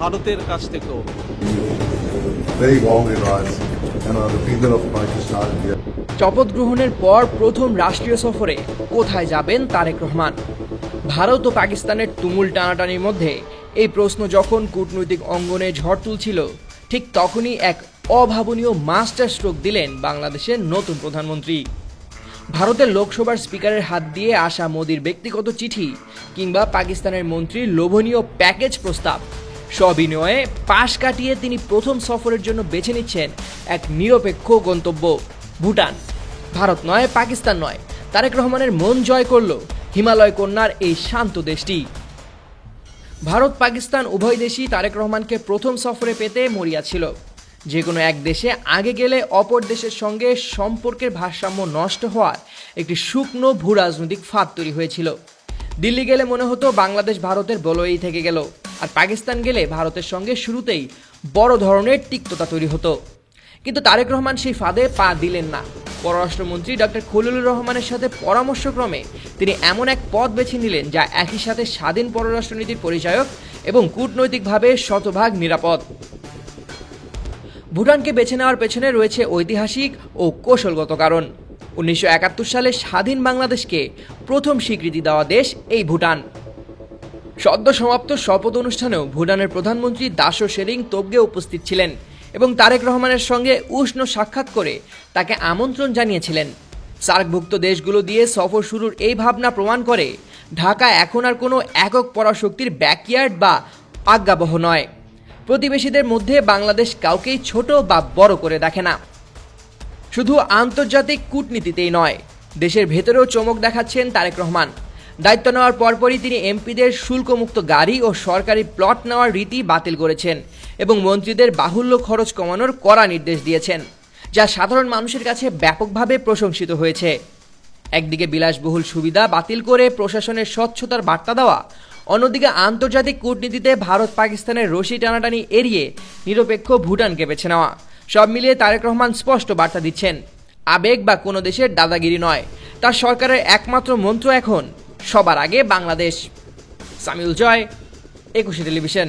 ভারতের কাছ থেকেও very warmly rise and the people of Pakistan here. শপথ গ্রহণের পর প্রথম রাষ্ট্রীয় সফরে কোথায় যাবেন তারেক রহমান? ভারত ও পাকিস্তানের তুমুল টানাটানির মধ্যে এই প্রশ্ন যখন কূটনৈতিক অঙ্গনে ঝড় তুলছিল, ঠিক তখনই এক অভাবনীয় মাস্টার স্ট্রোক দিলেন বাংলাদেশের নতুন প্রধানমন্ত্রী। ভারতের লোকসভার স্পিকারের হাত দিয়ে আসা মোদির ব্যক্তিগত চিঠি কিংবা পাকিস্তানের মন্ত্রীর লোভনীয় প্যাকেজ প্রস্তাব সবিনয়ে পাশ কাটিয়ে তিনি প্রথম সফরের জন্য বেছে নিচ্ছেন এক নিরপেক্ষ গন্তব্য ভুটান। ভারত নয়, পাকিস্তান নয়, তারেক রহমানের মন জয় করল হিমালয় কন্যার এই শান্ত দেশটি। ভারত পাকিস্তান উভয় দেশই তারেক রহমানকে প্রথম সফরে পেতে মরিয়া ছিল। যে কোনো এক দেশে আগে গেলে অপর দেশের সঙ্গে সম্পর্কের ভারসাম্য নষ্ট হওয়ার একটি শুকনো ভূ রাজনৈতিক ফাঁদ তৈরি হয়েছিল। দিল্লি গেলে মনে হতো বাংলাদেশ ভারতের বলয়েই থেকে গেল, আর পাকিস্তান গেলে ভারতের সঙ্গে শুরুতেই বড় ধরনের তিক্ততা তৈরি হতো। কিন্তু তারেক রহমান সেই ফাঁদে পা দিলেন না। পররাষ্ট্রমন্ত্রী ডক্টর খলিলুর রহমানের সাথে পরামর্শক্রমে তিনি এমন এক পথ বেছে নিলেন যা একই সাথে স্বাধীন পররাষ্ট্রনীতির পরিচায়ক এবং কূটনৈতিকভাবে শতভাগ নিরাপদ। ভুটানকে বেছে নেওয়ার পেছনে রয়েছে ঐতিহাসিক ও কৌশলগত কারণ। 1971 সালে স্বাধীন বাংলাদেশকে প্রথম স্বীকৃতি দেওয়া দেশ এই ভুটান। সদ্য সমাপ্ত শপথ অনুষ্ঠানেও ভুটানের প্রধানমন্ত্রী দাশো শেরিং তোবগে উপস্থিত ছিলেন এবং তারেক রহমানের সঙ্গে উষ্ণ সাক্ষাৎ করে তাকে আমন্ত্রণ জানিয়েছিলেন। সার্কভুক্ত দেশগুলো দিয়ে সফর শুরুর এই ভাবনা প্রমাণ করে ঢাকা এখন আর কোনো একক পরাশক্তির ব্যাকইয়ার্ড বা আজ্ঞাবহ নয়। প্রতিবেশীদের মধ্যে বাংলাদেশ কাউকেই ছোট বা বড় করে দেখে না। শুধু আন্তর্জাতিক কূটনীতিতেই নয়, দেশের ভেতরেও চমক দেখাচ্ছেন তারেক রহমান। দায়িত্ব নেওয়ার পরপরই তিনি এমপিদের শুল্কমুক্ত গাড়ি ও সরকারি প্লট নেওয়ার রীতি বাতিল করেছেন এবং মন্ত্রীদের বাহুল্য খরচ কমানোর কড়া নির্দেশ দিয়েছেন, যা সাধারণ মানুষের কাছে ব্যাপকভাবে প্রশংসিত হয়েছে। একদিকে বিলাসবহুল সুবিধা বাতিল করে প্রশাসনের স্বচ্ছতার বার্তা দেওয়া, অন্যদিকে আন্তর্জাতিক কূটনীতিতে ভারত পাকিস্তানের রশি টানাটানি এড়িয়ে নিরপেক্ষ ভুটানকে বেছে নেওয়া, সব মিলিয়ে তারেক রহমান স্পষ্ট বার্তা দিচ্ছেন, আবেগ বা কোনো দেশের দাদাগিরি নয়, তার সরকারের একমাত্র মন্ত্র এখন সবার আগে বাংলাদেশ। সামিউল জয়, 21 টেলিভিশন।